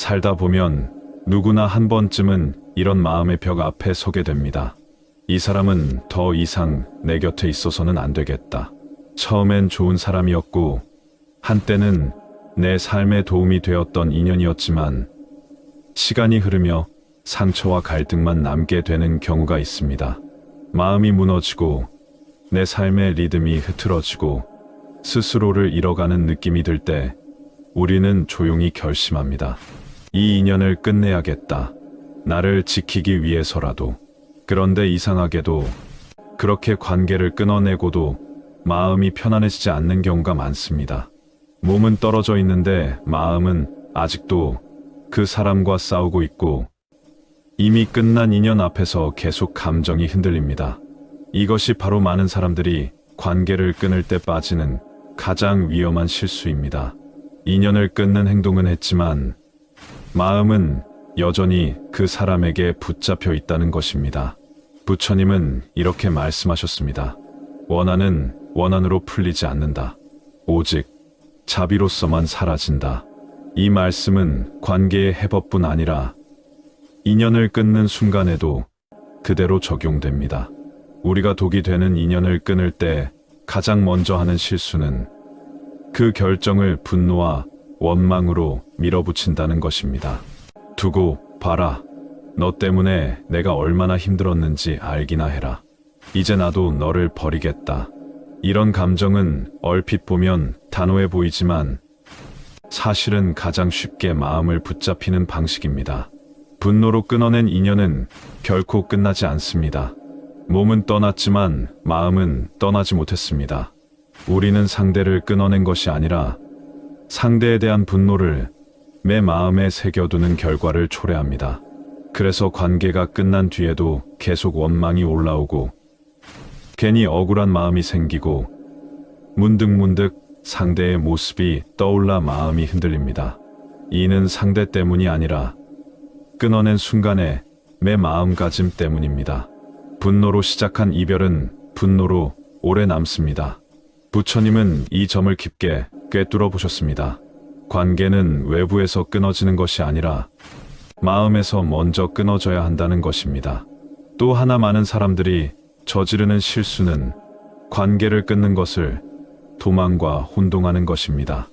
살다 보면 누구나 한 번쯤은 이런 마음의 벽 앞에 서게 됩니다. 이 사람은 더 이상 내 곁에 있어서는 안 되겠다. 처음엔 좋은 사람이었고 한때는 내 삶에 도움이 되었던 인연이었지만 시간이 흐르며 상처와 갈등만 남게 되는 경우가 있습니다. 마음이 무너지고 내 삶의 리듬이 흐트러지고 스스로를 잃어가는 느낌이 들 때 우리는 조용히 결심합니다. 이 인연을 끝내야겠다. 나를 지키기 위해서라도. 그런데 이상하게도 그렇게 관계를 끊어내고도 마음이 편안해지지 않는 경우가 많습니다. 몸은 떨어져 있는데 마음은 아직도 그 사람과 싸우고 있고 이미 끝난 인연 앞에서 계속 감정이 흔들립니다. 이것이 바로 많은 사람들이 관계를 끊을 때 빠지는 가장 위험한 실수입니다. 인연을 끊는 행동은 했지만 마음은 여전히 그 사람에게 붙잡혀 있다는 것입니다. 부처님은 이렇게 말씀하셨습니다. 원한은 원한으로 풀리지 않는다. 오직 자비로서만 사라진다. 이 말씀은 관계의 해법뿐 아니라 인연을 끊는 순간에도 그대로 적용됩니다. 우리가 독이 되는 인연을 끊을 때 가장 먼저 하는 실수는 그 결정을 분노와 원망으로 밀어붙인다는 것입니다. 두고 봐라. 너 때문에 내가 얼마나 힘들었는지 알기나 해라. 이제 나도 너를 버리겠다. 이런 감정은 얼핏 보면 단호해 보이지만 사실은 가장 쉽게 마음을 붙잡히는 방식입니다. 분노로 끊어낸 인연은 결코 끝나지 않습니다. 몸은 떠났지만 마음은 떠나지 못했습니다. 우리는 상대를 끊어낸 것이 아니라 상대에 대한 분노를 내 마음에 새겨두는 결과를 초래합니다. 그래서 관계가 끝난 뒤에도 계속 원망이 올라오고 괜히 억울한 마음이 생기고 문득문득 상대의 모습이 떠올라 마음이 흔들립니다. 이는 상대 때문이 아니라 끊어낸 순간에 내 마음가짐 때문입니다. 분노로 시작한 이별은 분노로 오래 남습니다. 부처님은 이 점을 깊게 꿰뚫어 보셨습니다. 관계는 외부에서 끊어지는 것이 아니라 마음에서 먼저 끊어져야 한다는 것입니다. 또 하나 많은 사람들이 저지르는 실수는 관계를 끊는 것을 도망과 혼동하는 것입니다.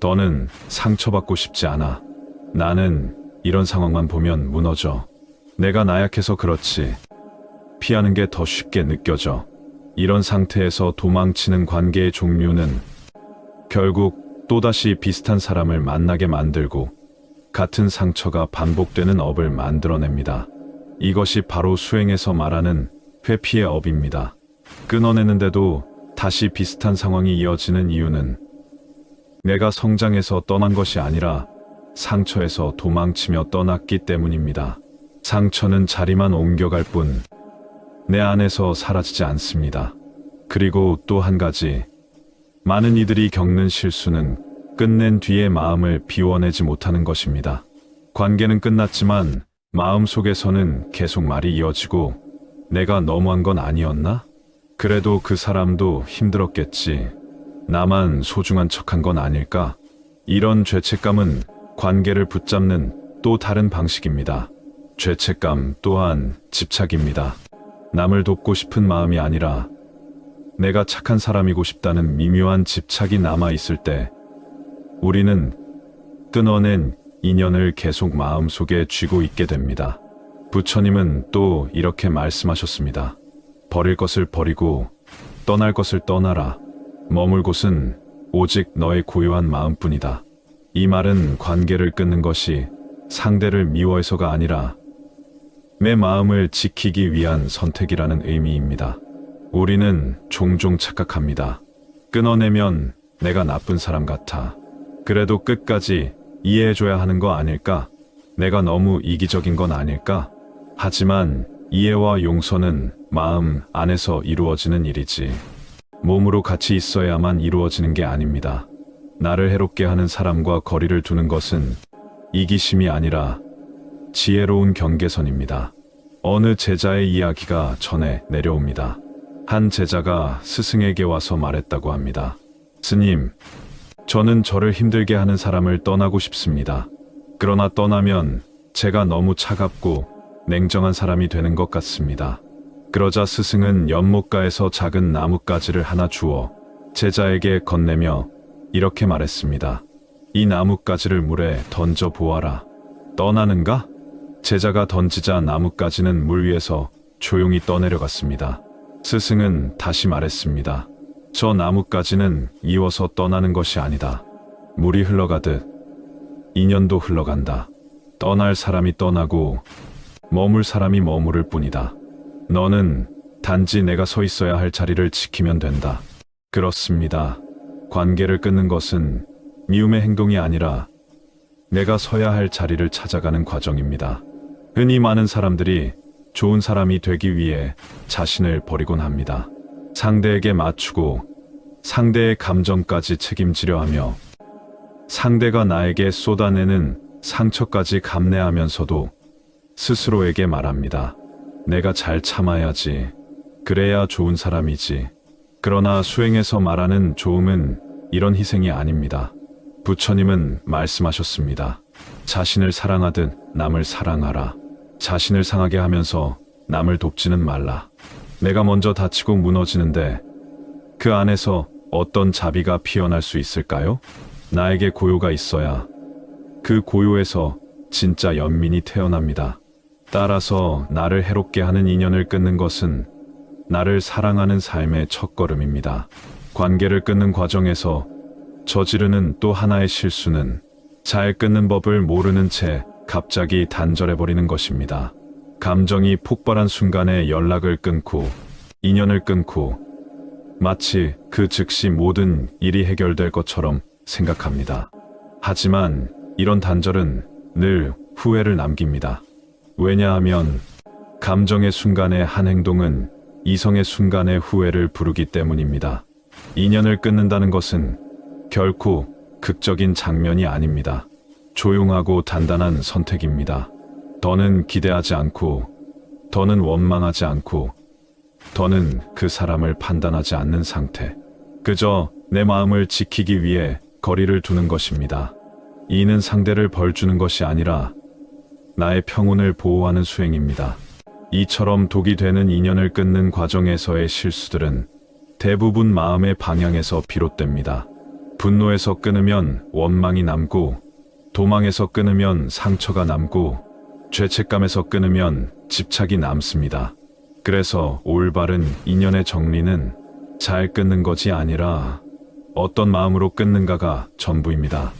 너는 상처받고 싶지 않아. 나는 이런 상황만 보면 무너져. 내가 나약해서 그렇지. 피하는 게 더 쉽게 느껴져. 이런 상태에서 도망치는 관계의 종류는 결국 또다시 비슷한 사람을 만나게 만들고 같은 상처가 반복되는 업을 만들어냅니다. 이것이 바로 수행에서 말하는 회피의 업입니다. 끊어내는데도 다시 비슷한 상황이 이어지는 이유는 내가 성장해서 떠난 것이 아니라 상처에서 도망치며 떠났기 때문입니다. 상처는 자리만 옮겨갈 뿐 내 안에서 사라지지 않습니다. 그리고 또 한 가지, 많은 이들이 겪는 실수는 끝낸 뒤에 마음을 비워내지 못하는 것입니다. 관계는 끝났지만 마음속에서는 계속 말이 이어지고 내가 너무한 건 아니었나? 그래도 그 사람도 힘들었겠지. 나만 소중한 척한 건 아닐까? 이런 죄책감은 관계를 붙잡는 또 다른 방식입니다. 죄책감 또한 집착입니다. 남을 돕고 싶은 마음이 아니라 내가 착한 사람이고 싶다는 미묘한 집착이 남아있을 때 우리는 끊어낸 인연을 계속 마음속에 쥐고 있게 됩니다. 부처님은 또 이렇게 말씀하셨습니다. 버릴 것을 버리고 떠날 것을 떠나라. 머물 곳은 오직 너의 고요한 마음뿐이다. 이 말은 관계를 끊는 것이 상대를 미워해서가 아니라 내 마음을 지키기 위한 선택이라는 의미입니다. 우리는 종종 착각합니다. 끊어내면 내가 나쁜 사람 같아. 그래도 끝까지 이해해줘야 하는 거 아닐까? 내가 너무 이기적인 건 아닐까? 하지만 이해와 용서는 마음 안에서 이루어지는 일이지 몸으로 같이 있어야만 이루어지는 게 아닙니다. 나를 해롭게 하는 사람과 거리를 두는 것은 이기심이 아니라 지혜로운 경계선입니다. 어느 제자의 이야기가 전해 내려옵니다. 한 제자가 스승에게 와서 말했다고 합니다. 스님, 저는 저를 힘들게 하는 사람을 떠나고 싶습니다. 그러나 떠나면 제가 너무 차갑고 냉정한 사람이 되는 것 같습니다. 그러자 스승은 연못가에서 작은 나뭇가지를 하나 주어 제자에게 건네며 이렇게 말했습니다. 이 나뭇가지를 물에 던져 보아라. 떠나는가? 제자가 던지자 나뭇가지는 물 위에서 조용히 떠내려갔습니다. 스승은 다시 말했습니다. 저 나뭇가지는 이워서 떠나는 것이 아니다. 물이 흘러가듯 인연도 흘러간다. 떠날 사람이 떠나고 머물 사람이 머무를 뿐이다. 너는 단지 내가 서 있어야 할 자리를 지키면 된다. 그렇습니다. 관계를 끊는 것은 미움의 행동이 아니라 내가 서야 할 자리를 찾아가는 과정입니다. 흔히 많은 사람들이 좋은 사람이 되기 위해 자신을 버리곤 합니다. 상대에게 맞추고 상대의 감정까지 책임지려 하며 상대가 나에게 쏟아내는 상처까지 감내하면서도 스스로에게 말합니다. 내가 잘 참아야지. 그래야 좋은 사람이지. 그러나 수행에서 말하는 좋음은 이런 희생이 아닙니다. 부처님은 말씀하셨습니다. 자신을 사랑하듯 남을 사랑하라. 자신을 상하게 하면서 남을 돕지는 말라. 내가 먼저 다치고 무너지는데 그 안에서 어떤 자비가 피어날 수 있을까요? 나에게 고요가 있어야 그 고요에서 진짜 연민이 태어납니다. 따라서 나를 해롭게 하는 인연을 끊는 것은 나를 사랑하는 삶의 첫걸음입니다. 관계를 끊는 과정에서 저지르는 또 하나의 실수는 잘 끊는 법을 모르는 채 갑자기 단절해버리는 것입니다. 감정이 폭발한 순간에 연락을 끊고 인연을 끊고 마치 그 즉시 모든 일이 해결될 것처럼 생각합니다. 하지만 이런 단절은 늘 후회를 남깁니다. 왜냐하면 감정의 순간의 한 행동은 이성의 순간의 후회를 부르기 때문입니다. 인연을 끊는다는 것은 결코 극적인 장면이 아닙니다. 조용하고 단단한 선택입니다. 더는 기대하지 않고, 더는 원망하지 않고, 더는 그 사람을 판단하지 않는 상태. 그저 내 마음을 지키기 위해 거리를 두는 것입니다. 이는 상대를 벌주는 것이 아니라 나의 평온을 보호하는 수행입니다. 이처럼 독이 되는 인연을 끊는 과정에서의 실수들은 대부분 마음의 방향에서 비롯됩니다. 분노에서 끊으면 원망이 남고, 도망에서 끊으면 상처가 남고, 죄책감에서 끊으면 집착이 남습니다. 그래서 올바른 인연의 정리는 잘 끊는 것이 아니라 어떤 마음으로 끊는가가 전부입니다.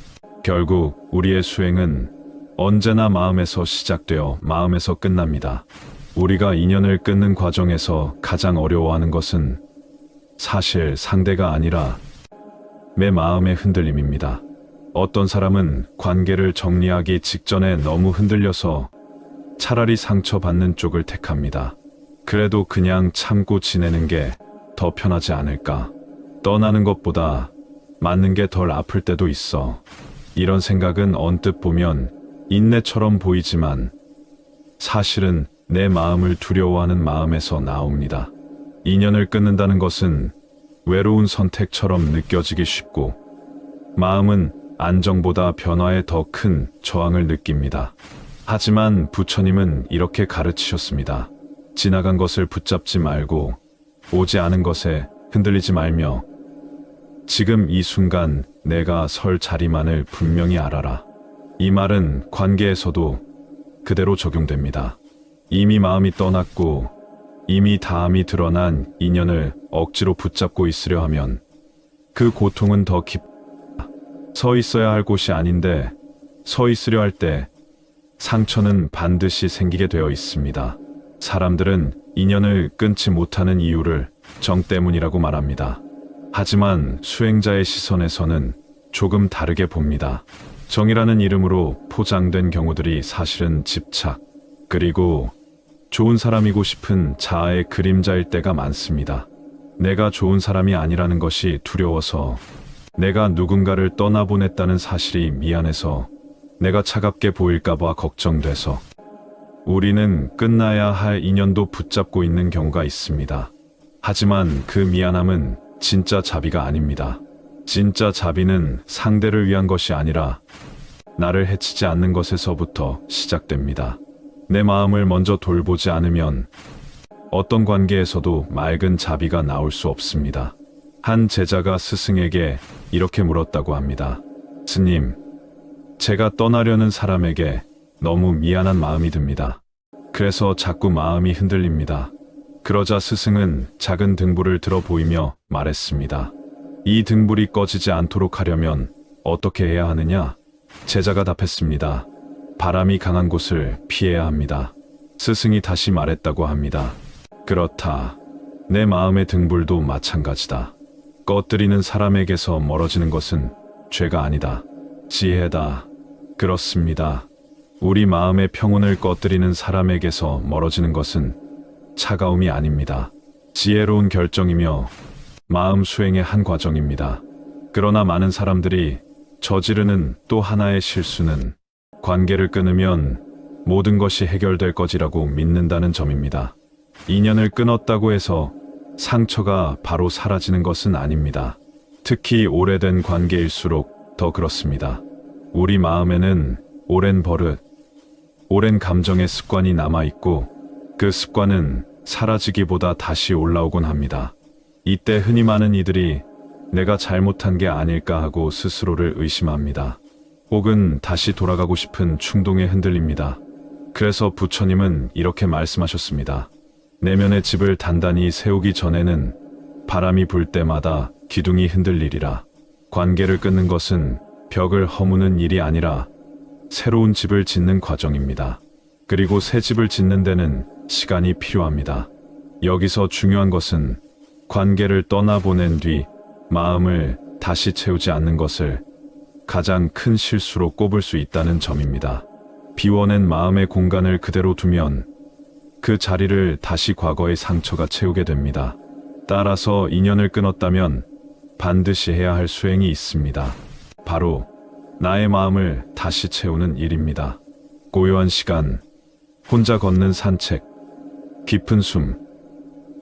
결국 우리의 수행은 언제나 마음에서 시작되어 마음에서 끝납니다. 우리가 인연을 끊는 과정에서 가장 어려워하는 것은 사실 상대가 아니라 내 마음의 흔들림입니다. 어떤 사람은 관계를 정리하기 직전에 너무 흔들려서 차라리 상처받는 쪽을 택합니다. 그래도 그냥 참고 지내는 게 더 편하지 않을까? 떠나는 것보다 맞는 게 덜 아플 때도 있어. 이런 생각은 언뜻 보면 인내처럼 보이지만 사실은 내 마음을 두려워하는 마음에서 나옵니다. 인연을 끊는다는 것은 외로운 선택처럼 느껴지기 쉽고 마음은 안정보다 변화에 더 큰 저항을 느낍니다. 하지만 부처님은 이렇게 가르치셨습니다. 지나간 것을 붙잡지 말고 오지 않은 것에 흔들리지 말며 지금 이 순간 내가 설 자리만을 분명히 알아라. 이 말은 관계에서도 그대로 적용됩니다. 이미 마음이 떠났고 이미 다함이 드러난 인연을 억지로 붙잡고 있으려 하면 그 고통은 더 서 있어야 할 곳이 아닌데 서 있으려 할 때 상처는 반드시 생기게 되어 있습니다. 사람들은 인연을 끊지 못하는 이유를 정 때문이라고 말합니다. 하지만 수행자의 시선에서는 조금 다르게 봅니다. 정이라는 이름으로 포장된 경우들이 사실은 집착, 그리고 좋은 사람이고 싶은 자아의 그림자일 때가 많습니다. 내가 좋은 사람이 아니라는 것이 두려워서, 내가 누군가를 떠나보냈다는 사실이 미안해서, 내가 차갑게 보일까봐 걱정돼서 우리는 끝나야 할 인연도 붙잡고 있는 경우가 있습니다. 하지만 그 미안함은 진짜 자비가 아닙니다. 진짜 자비는 상대를 위한 것이 아니라 나를 해치지 않는 것에서부터 시작됩니다. 내 마음을 먼저 돌보지 않으면 어떤 관계에서도 맑은 자비가 나올 수 없습니다. 한 제자가 스승에게 이렇게 물었다고 합니다. 스님, 제가 떠나려는 사람에게 너무 미안한 마음이 듭니다. 그래서 자꾸 마음이 흔들립니다. 그러자 스승은 작은 등불을 들어 보이며 말했습니다. 이 등불이 꺼지지 않도록 하려면 어떻게 해야 하느냐? 제자가 답했습니다. 바람이 강한 곳을 피해야 합니다. 스승이 다시 말했다고 합니다. 그렇다. 내 마음의 등불도 마찬가지다. 꺼뜨리는 사람에게서 멀어지는 것은 죄가 아니다. 지혜다. 그렇습니다. 우리 마음의 평온을 꺼뜨리는 사람에게서 멀어지는 것은 차가움이 아닙니다. 지혜로운 결정이며 마음 수행의 한 과정입니다. 그러나 많은 사람들이 저지르는 또 하나의 실수는 관계를 끊으면 모든 것이 해결될 것이라고 믿는다는 점입니다. 인연을 끊었다고 해서 상처가 바로 사라지는 것은 아닙니다. 특히 오래된 관계일수록 더 그렇습니다. 우리 마음에는 오랜 버릇, 오랜 감정의 습관이 남아있고 그 습관은 사라지기보다 다시 올라오곤 합니다. 이때 흔히 많은 이들이 내가 잘못한 게 아닐까 하고 스스로를 의심합니다. 혹은 다시 돌아가고 싶은 충동에 흔들립니다. 그래서 부처님은 이렇게 말씀하셨습니다. 내면의 집을 단단히 세우기 전에는 바람이 불 때마다 기둥이 흔들리리라. 관계를 끊는 것은 벽을 허무는 일이 아니라 새로운 집을 짓는 과정입니다. 그리고 새 집을 짓는 데는 시간이 필요합니다. 여기서 중요한 것은 관계를 떠나보낸 뒤 마음을 다시 채우지 않는 것을 가장 큰 실수로 꼽을 수 있다는 점입니다. 비워낸 마음의 공간을 그대로 두면 그 자리를 다시 과거의 상처가 채우게 됩니다. 따라서 인연을 끊었다면 반드시 해야 할 수행이 있습니다. 바로 나의 마음을 다시 채우는 일입니다. 고요한 시간, 혼자 걷는 산책, 깊은 숨,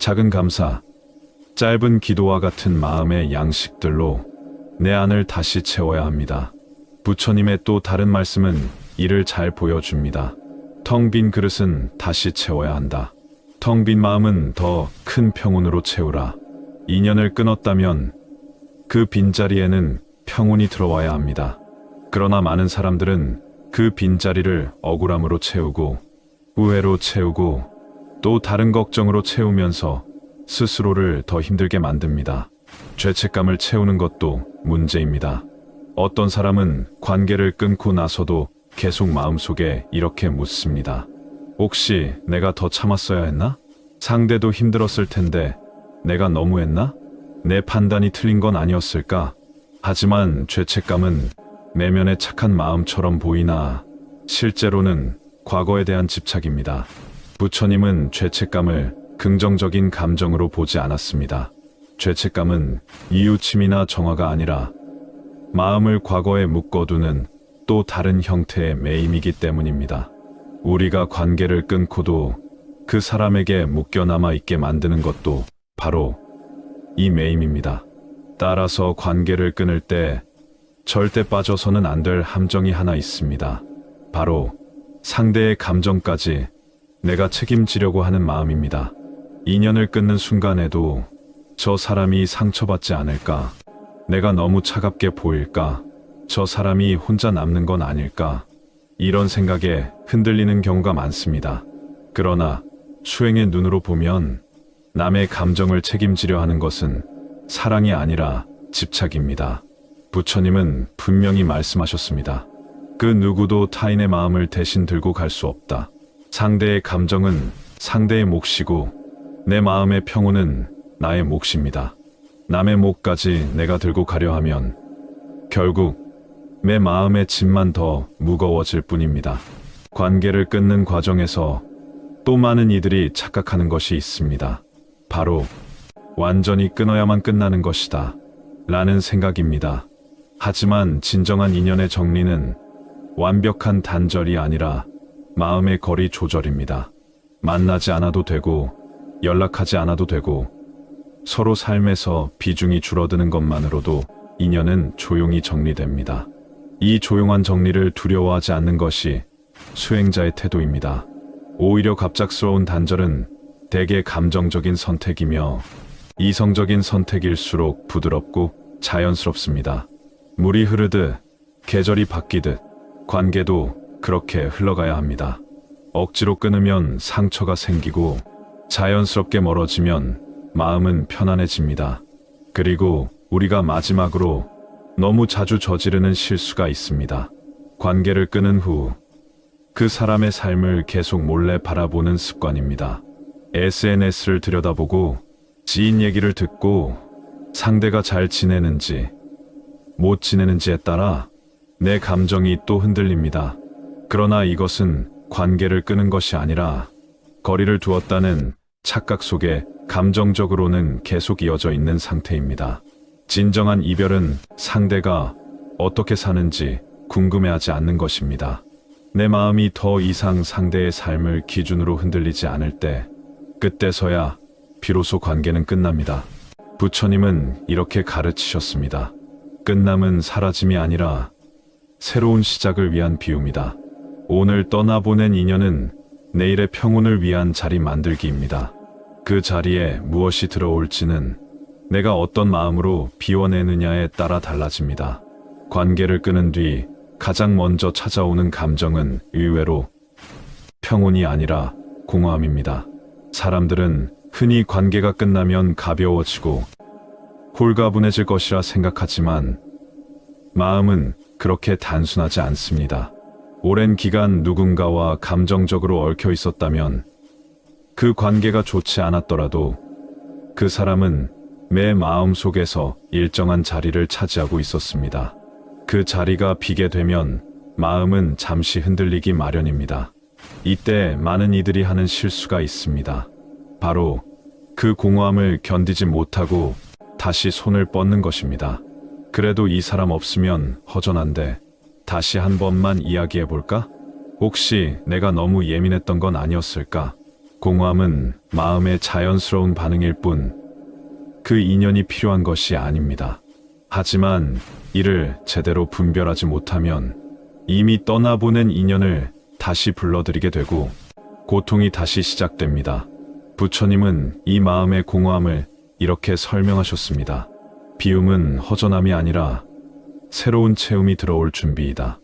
작은 감사, 짧은 기도와 같은 마음의 양식들로 내 안을 다시 채워야 합니다. 부처님의 또 다른 말씀은 이를 잘 보여줍니다. 텅 빈 그릇은 다시 채워야 한다. 텅 빈 마음은 더 큰 평온으로 채우라. 인연을 끊었다면 그 빈자리에는 평온이 들어와야 합니다. 그러나 많은 사람들은 그 빈자리를 억울함으로 채우고 후회로 채우고 또 다른 걱정으로 채우면서 스스로를 더 힘들게 만듭니다. 죄책감을 채우는 것도 문제입니다. 어떤 사람은 관계를 끊고 나서도 계속 마음속에 이렇게 묻습니다. 혹시 내가 더 참았어야 했나? 상대도 힘들었을 텐데 내가 너무했나? 내 판단이 틀린 건 아니었을까? 하지만 죄책감은 내면의 착한 마음처럼 보이나 실제로는 과거에 대한 집착입니다. 부처님은 죄책감을 긍정적인 감정으로 보지 않았습니다. 죄책감은 이웃침이나 정화가 아니라 마음을 과거에 묶어두는 또 다른 형태의 매임이기 때문입니다. 우리가 관계를 끊고도 그 사람에게 묶여남아 있게 만드는 것도 바로 이 매임입니다. 따라서 관계를 끊을 때 절대 빠져서는 안 될 함정이 하나 있습니다. 바로 상대의 감정까지 내가 책임지려고 하는 마음입니다. 인연을 끊는 순간에도 저 사람이 상처받지 않을까? 내가 너무 차갑게 보일까? 저 사람이 혼자 남는 건 아닐까? 이런 생각에 흔들리는 경우가 많습니다. 그러나 수행의 눈으로 보면 남의 감정을 책임지려 하는 것은 사랑이 아니라 집착입니다. 부처님은 분명히 말씀하셨습니다. 그 누구도 타인의 마음을 대신 들고 갈 수 없다. 상대의 감정은 상대의 몫이고 내 마음의 평온은 나의 몫입니다. 남의 몫까지 내가 들고 가려 하면 결국 내 마음의 짐만 더 무거워질 뿐입니다. 관계를 끊는 과정에서 또 많은 이들이 착각하는 것이 있습니다. 바로 완전히 끊어야만 끝나는 것이다 라는 생각입니다. 하지만 진정한 인연의 정리는 완벽한 단절이 아니라 마음의 거리 조절입니다. 만나지 않아도 되고 연락하지 않아도 되고 서로 삶에서 비중이 줄어드는 것만으로도 인연은 조용히 정리됩니다. 이 조용한 정리를 두려워하지 않는 것이 수행자의 태도입니다. 오히려 갑작스러운 단절은 대개 감정적인 선택이며 이성적인 선택일수록 부드럽고 자연스럽습니다. 물이 흐르듯 계절이 바뀌듯 관계도 그렇게 흘러가야 합니다. 억지로 끊으면 상처가 생기고 자연스럽게 멀어지면 마음은 편안해집니다. 그리고 우리가 마지막으로 너무 자주 저지르는 실수가 있습니다. 관계를 끊은 후 그 사람의 삶을 계속 몰래 바라보는 습관입니다. SNS를 들여다보고 지인 얘기를 듣고 상대가 잘 지내는지 못 지내는지에 따라 내 감정이 또 흔들립니다. 그러나 이것은 관계를 끊은 것이 아니라 거리를 두었다는 착각 속에 감정적으로는 계속 이어져 있는 상태입니다. 진정한 이별은 상대가 어떻게 사는지 궁금해하지 않는 것입니다. 내 마음이 더 이상 상대의 삶을 기준으로 흔들리지 않을 때, 그때서야 비로소 관계는 끝납니다. 부처님은 이렇게 가르치셨습니다. 끝남은 사라짐이 아니라 새로운 시작을 위한 비유입니다. 오늘 떠나보낸 인연은 내일의 평온을 위한 자리 만들기입니다. 그 자리에 무엇이 들어올지는 내가 어떤 마음으로 비워내느냐에 따라 달라집니다. 관계를 끊은 뒤 가장 먼저 찾아오는 감정은 의외로 평온이 아니라 공허함입니다. 사람들은 흔히 관계가 끝나면 가벼워지고 홀가분해질 것이라 생각하지만 마음은 그렇게 단순하지 않습니다. 오랜 기간 누군가와 감정적으로 얽혀 있었다면 그 관계가 좋지 않았더라도 그 사람은 내 마음 속에서 일정한 자리를 차지하고 있었습니다. 그 자리가 비게 되면 마음은 잠시 흔들리기 마련입니다. 이때 많은 이들이 하는 실수가 있습니다. 바로 그 공허함을 견디지 못하고 다시 손을 뻗는 것입니다. 그래도 이 사람 없으면 허전한데 다시 한 번만 이야기해 볼까? 혹시 내가 너무 예민했던 건 아니었을까? 공허함은 마음의 자연스러운 반응일 뿐 그 인연이 필요한 것이 아닙니다. 하지만 이를 제대로 분별하지 못하면 이미 떠나보낸 인연을 다시 불러들이게 되고 고통이 다시 시작됩니다. 부처님은 이 마음의 공허함을 이렇게 설명하셨습니다. 비움은 허전함이 아니라 새로운 체험이 들어올 준비이다.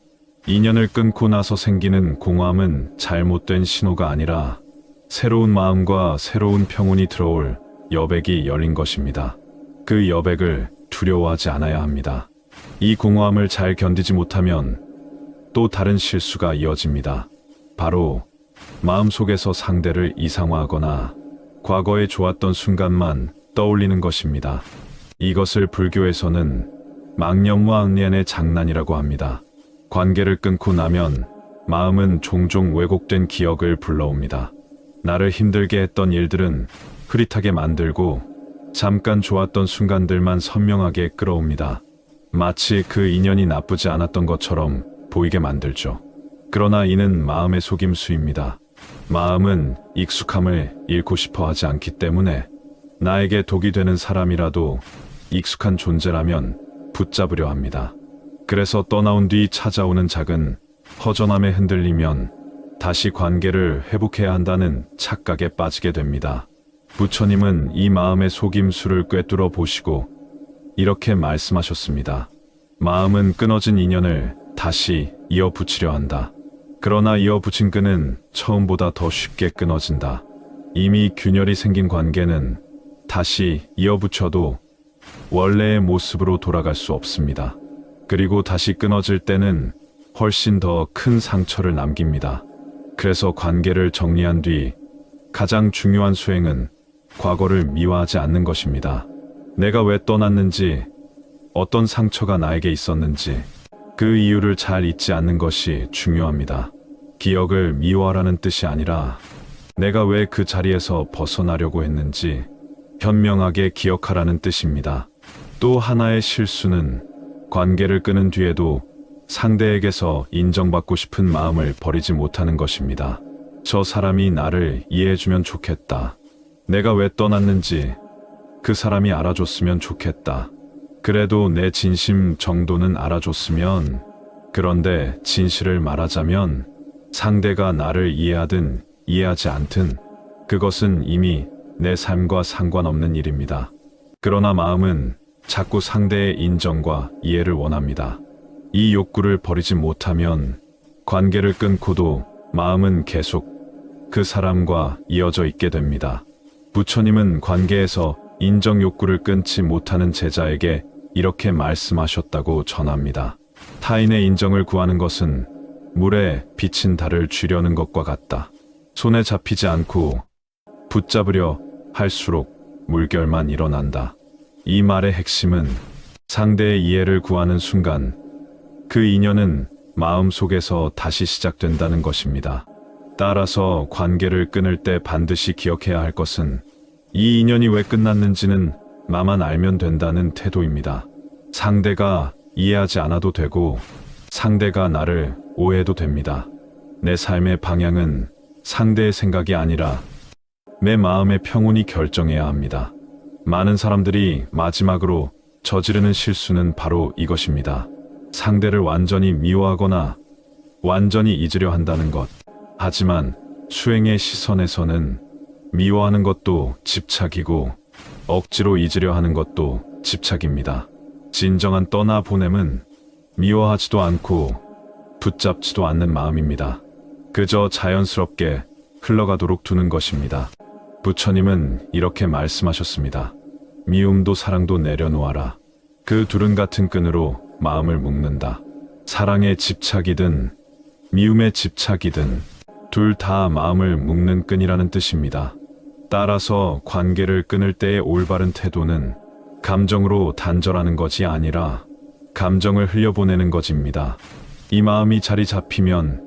인연을 끊고 나서 생기는 공허함은 잘못된 신호가 아니라 새로운 마음과 새로운 평온이 들어올 여백이 열린 것입니다. 그 여백을 두려워하지 않아야 합니다. 이 공허함을 잘 견디지 못하면 또 다른 실수가 이어집니다. 바로 마음속에서 상대를 이상화하거나 과거에 좋았던 순간만 떠올리는 것입니다. 이것을 불교에서는 망념과 악년의 장난이라고 합니다. 관계를 끊고 나면 마음은 종종 왜곡된 기억을 불러옵니다. 나를 힘들게 했던 일들은 흐릿하게 만들고 잠깐 좋았던 순간들만 선명하게 끌어옵니다. 마치 그 인연이 나쁘지 않았던 것처럼 보이게 만들죠. 그러나 이는 마음의 속임수입니다. 마음은 익숙함을 잃고 싶어 하지 않기 때문에 나에게 독이 되는 사람이라도 익숙한 존재라면 붙잡으려 합니다. 그래서 떠나온 뒤 찾아오는 작은 허전함에 흔들리면 다시 관계를 회복해야 한다는 착각에 빠지게 됩니다. 부처님은 이 마음의 속임수를 꿰뚫어 보시고 이렇게 말씀하셨습니다. 마음은 끊어진 인연을 다시 이어붙이려 한다. 그러나 이어붙인 끈은 처음보다 더 쉽게 끊어진다. 이미 균열이 생긴 관계는 다시 이어붙여도 원래의 모습으로 돌아갈 수 없습니다. 그리고 다시 끊어질 때는 훨씬 더 큰 상처를 남깁니다. 그래서 관계를 정리한 뒤 가장 중요한 수행은 과거를 미화하지 않는 것입니다. 내가 왜 떠났는지, 어떤 상처가 나에게 있었는지 그 이유를 잘 잊지 않는 것이 중요합니다. 기억을 미워하라는 뜻이 아니라 내가 왜 그 자리에서 벗어나려고 했는지 현명하게 기억하라는 뜻입니다. 또 하나의 실수는 관계를 끊은 뒤에도 상대에게서 인정받고 싶은 마음을 버리지 못하는 것입니다. 저 사람이 나를 이해해주면 좋겠다. 내가 왜 떠났는지 그 사람이 알아줬으면 좋겠다. 그래도 내 진심 정도는 알아줬으면 그런데 진실을 말하자면 상대가 나를 이해하든 이해하지 않든 그것은 이미 내 삶과 상관없는 일입니다. 그러나 마음은 자꾸 상대의 인정과 이해를 원합니다. 이 욕구를 버리지 못하면 관계를 끊고도 마음은 계속 그 사람과 이어져 있게 됩니다. 부처님은 관계에서 인정 욕구를 끊지 못하는 제자에게 이렇게 말씀하셨다고 전합니다. 타인의 인정을 구하는 것은 물에 비친 달을 쥐려는 것과 같다. 손에 잡히지 않고 붙잡으려 할수록 물결만 일어난다. 이 말의 핵심은 상대의 이해를 구하는 순간 그 인연은 마음 속에서 다시 시작된다는 것입니다. 따라서 관계를 끊을 때 반드시 기억해야 할 것은 이 인연이 왜 끝났는지는 나만 알면 된다는 태도입니다. 상대가 이해하지 않아도 되고 상대가 나를 오해해도 됩니다. 내 삶의 방향은 상대의 생각이 아니라 내 마음의 평온이 결정해야 합니다. 많은 사람들이 마지막으로 저지르는 실수는 바로 이것입니다. 상대를 완전히 미워하거나 완전히 잊으려 한다는 것. 하지만 수행의 시선에서는 미워하는 것도 집착이고 억지로 잊으려 하는 것도 집착입니다. 진정한 떠나보냄은 미워하지도 않고 붙잡지도 않는 마음입니다. 그저 자연스럽게 흘러가도록 두는 것입니다. 부처님은 이렇게 말씀하셨습니다. 미움도 사랑도 내려놓아라. 그 둘은 같은 끈으로 마음을 묶는다. 사랑의 집착이든 미움의 집착이든 둘 다 마음을 묶는 끈이라는 뜻입니다. 따라서 관계를 끊을 때의 올바른 태도는 감정으로 단절하는 것이 아니라 감정을 흘려보내는 것입니다. 이 마음이 자리 잡히면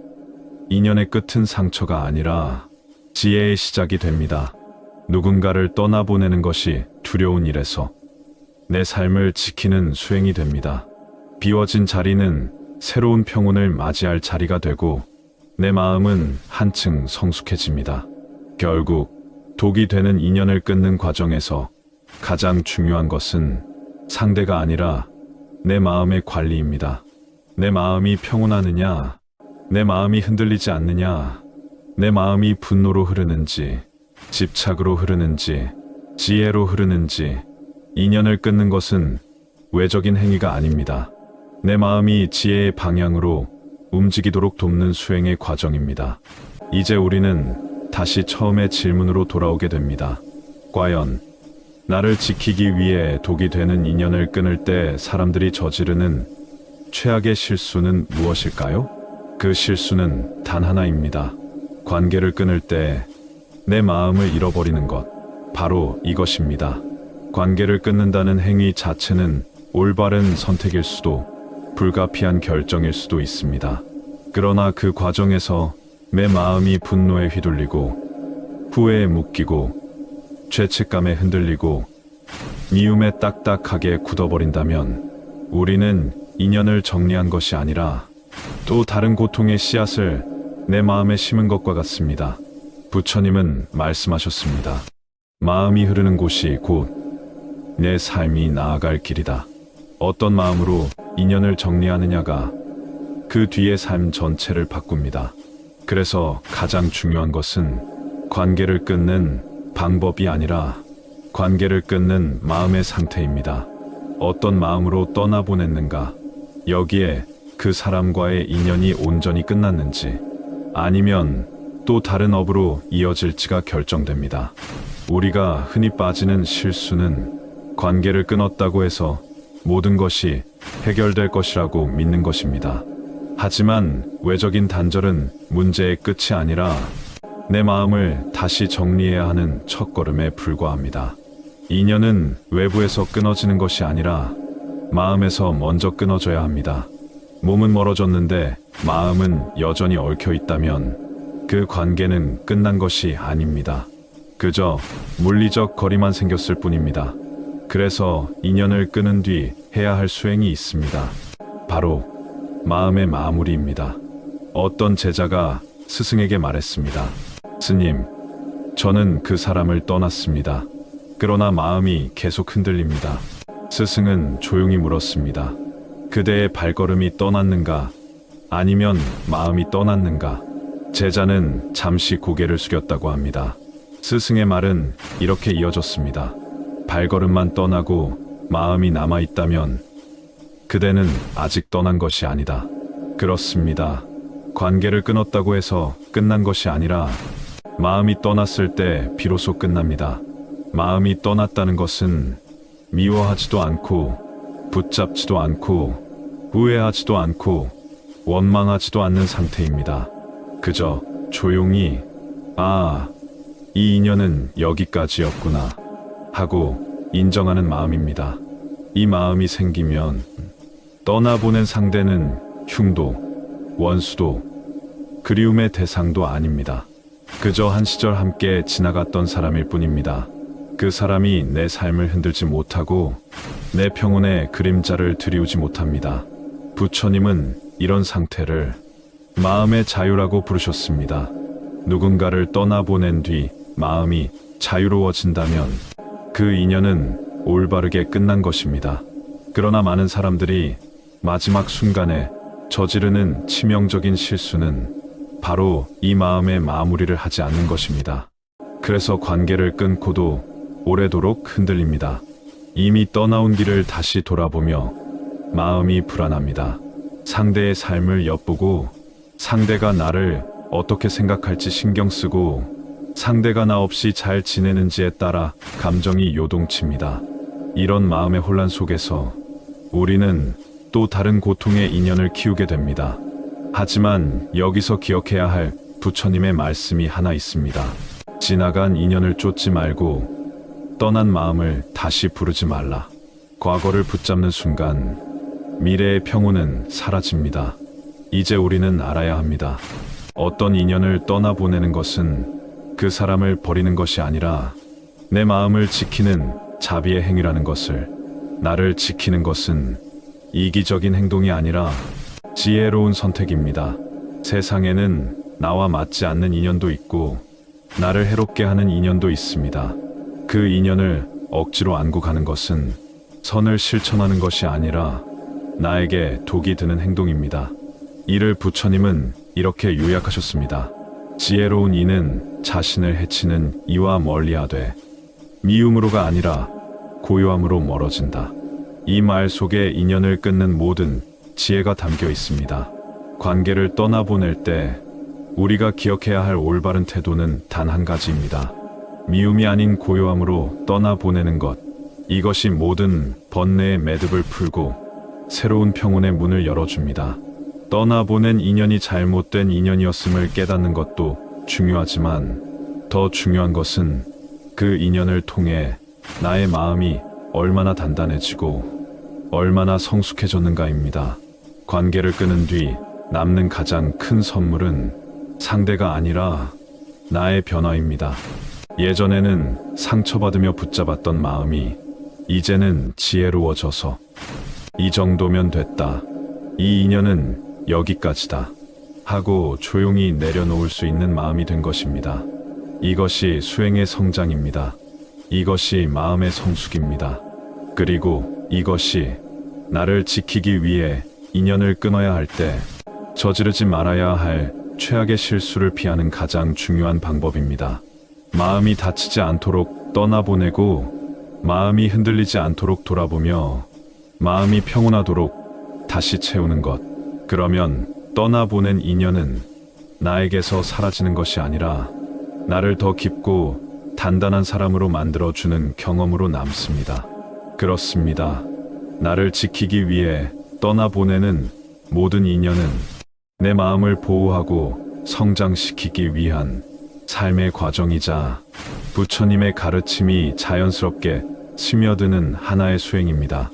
인연의 끝은 상처가 아니라 지혜의 시작이 됩니다. 누군가를 떠나보내는 것이 두려운 일에서 내 삶을 지키는 수행이 됩니다. 비워진 자리는 새로운 평온을 맞이할 자리가 되고 내 마음은 한층 성숙해집니다. 결국 독이 되는 인연을 끊는 과정에서 가장 중요한 것은 상대가 아니라 내 마음의 관리입니다. 내 마음이 평온하느냐, 내 마음이 흔들리지 않느냐, 내 마음이 분노로 흐르는지, 집착으로 흐르는지, 지혜로 흐르는지. 인연을 끊는 것은 외적인 행위가 아닙니다. 내 마음이 지혜의 방향으로 움직이도록 돕는 수행의 과정입니다. 이제 우리는 다시 처음의 질문으로 돌아오게 됩니다. 과연 나를 지키기 위해 독이 되는 인연을 끊을 때 사람들이 저지르는 최악의 실수는 무엇일까요? 그 실수는 단 하나입니다. 관계를 끊을 때 내 마음을 잃어버리는 것. 바로 이것입니다. 관계를 끊는다는 행위 자체는 올바른 선택일 수도 불가피한 결정일 수도 있습니다. 그러나 그 과정에서 내 마음이 분노에 휘둘리고 후회에 묶이고 죄책감에 흔들리고 미움에 딱딱하게 굳어버린다면 우리는 인연을 정리한 것이 아니라 또 다른 고통의 씨앗을 내 마음에 심은 것과 같습니다. 부처님은 말씀하셨습니다. 마음이 흐르는 곳이 곧 내 삶이 나아갈 길이다. 어떤 마음으로 인연을 정리하느냐가 그 뒤의 삶 전체를 바꿉니다. 그래서 가장 중요한 것은 관계를 끊는 방법이 아니라 관계를 끊는 마음의 상태입니다. 어떤 마음으로 떠나보냈는가, 여기에 그 사람과의 인연이 온전히 끝났는지 아니면 또 다른 업으로 이어질지가 결정됩니다. 우리가 흔히 빠지는 실수는 관계를 끊었다고 해서 모든 것이 해결될 것이라고 믿는 것입니다. 하지만 외적인 단절은 문제의 끝이 아니라 내 마음을 다시 정리해야 하는 첫걸음에 불과합니다. 인연은 외부에서 끊어지는 것이 아니라 마음에서 먼저 끊어져야 합니다. 몸은 멀어졌는데 마음은 여전히 얽혀 있다면 그 관계는 끝난 것이 아닙니다. 그저 물리적 거리만 생겼을 뿐입니다. 그래서 인연을 끊은 뒤 해야 할 수행이 있습니다. 바로 마음의 마무리입니다. 어떤 제자가 스승에게 말했습니다. 스님, 저는 그 사람을 떠났습니다. 그러나 마음이 계속 흔들립니다. 스승은 조용히 물었습니다. 그대의 발걸음이 떠났는가 아니면 마음이 떠났는가? 제자는 잠시 고개를 숙였다고 합니다. 스승의 말은 이렇게 이어졌습니다. 발걸음만 떠나고 마음이 남아있다면 그대는 아직 떠난 것이 아니다. 그렇습니다. 관계를 끊었다고 해서 끝난 것이 아니라 마음이 떠났을 때 비로소 끝납니다. 마음이 떠났다는 것은 미워하지도 않고 붙잡지도 않고 후회하지도 않고 원망하지도 않는 상태입니다. 그저 조용히 이 인연은 여기까지였구나 하고 인정하는 마음입니다. 이 마음이 생기면 떠나보낸 상대는 흉도, 원수도, 그리움의 대상도 아닙니다. 그저 한 시절 함께 지나갔던 사람일 뿐입니다. 그 사람이 내 삶을 흔들지 못하고 내 평온의 그림자를 드리우지 못합니다. 부처님은 이런 상태를 마음의 자유라고 부르셨습니다. 누군가를 떠나보낸 뒤 마음이 자유로워진다면 그 인연은 올바르게 끝난 것입니다. 그러나 많은 사람들이 마지막 순간에 저지르는 치명적인 실수는 바로 이 마음의 마무리를 하지 않는 것입니다. 그래서 관계를 끊고도 오래도록 흔들립니다. 이미 떠나온 길을 다시 돌아보며 마음이 불안합니다. 상대의 삶을 엿보고 상대가 나를 어떻게 생각할지 신경 쓰고 상대가 나 없이 잘 지내는지에 따라 감정이 요동칩니다. 이런 마음의 혼란 속에서 우리는 또 다른 고통의 인연을 키우게 됩니다. 하지만 여기서 기억해야 할 부처님의 말씀이 하나 있습니다. 지나간 인연을 쫓지 말고 떠난 마음을 다시 부르지 말라. 과거를 붙잡는 순간 미래의 평온은 사라집니다. 이제 우리는 알아야 합니다. 어떤 인연을 떠나보내는 것은 그 사람을 버리는 것이 아니라 내 마음을 지키는 자비의 행위라는 것을, 나를 지키는 것은 이기적인 행동이 아니라 지혜로운 선택입니다. 세상에는 나와 맞지 않는 인연도 있고 나를 해롭게 하는 인연도 있습니다. 그 인연을 억지로 안고 가는 것은 선을 실천하는 것이 아니라 나에게 독이 드는 행동입니다. 이를 부처님은 이렇게 요약하셨습니다. 지혜로운 이는 자신을 해치는 이와 멀리하되 미움으로가 아니라 고요함으로 멀어진다. 이 말 속에 인연을 끊는 모든 지혜가 담겨 있습니다. 관계를 떠나보낼 때 우리가 기억해야 할 올바른 태도는 단 한 가지입니다. 미움이 아닌 고요함으로 떠나보내는 것. 이것이 모든 번뇌의 매듭을 풀고 새로운 평온의 문을 열어줍니다. 떠나보낸 인연이 잘못된 인연이었음을 깨닫는 것도 중요하지만 더 중요한 것은 그 인연을 통해 나의 마음이 얼마나 단단해지고 얼마나 성숙해졌는가입니다. 관계를 끊은 뒤 남는 가장 큰 선물은 상대가 아니라 나의 변화입니다. 예전에는 상처받으며 붙잡았던 마음이 이제는 지혜로워져서 이 정도면 됐다. 이 인연은 여기까지다. 하고 조용히 내려놓을 수 있는 마음이 된 것입니다. 이것이 수행의 성장입니다. 이것이 마음의 성숙입니다. 그리고 이것이 나를 지키기 위해 인연을 끊어야 할 때 저지르지 말아야 할 최악의 실수를 피하는 가장 중요한 방법입니다. 마음이 다치지 않도록 떠나보내고 마음이 흔들리지 않도록 돌아보며 마음이 평온하도록 다시 채우는 것. 그러면 떠나보낸 인연은 나에게서 사라지는 것이 아니라 나를 더 깊고 단단한 사람으로 만들어주는 경험으로 남습니다. 그렇습니다. 나를 지키기 위해 떠나보내는 모든 인연은 내 마음을 보호하고 성장시키기 위한 삶의 과정이자 부처님의 가르침이 자연스럽게 스며드는 하나의 수행입니다.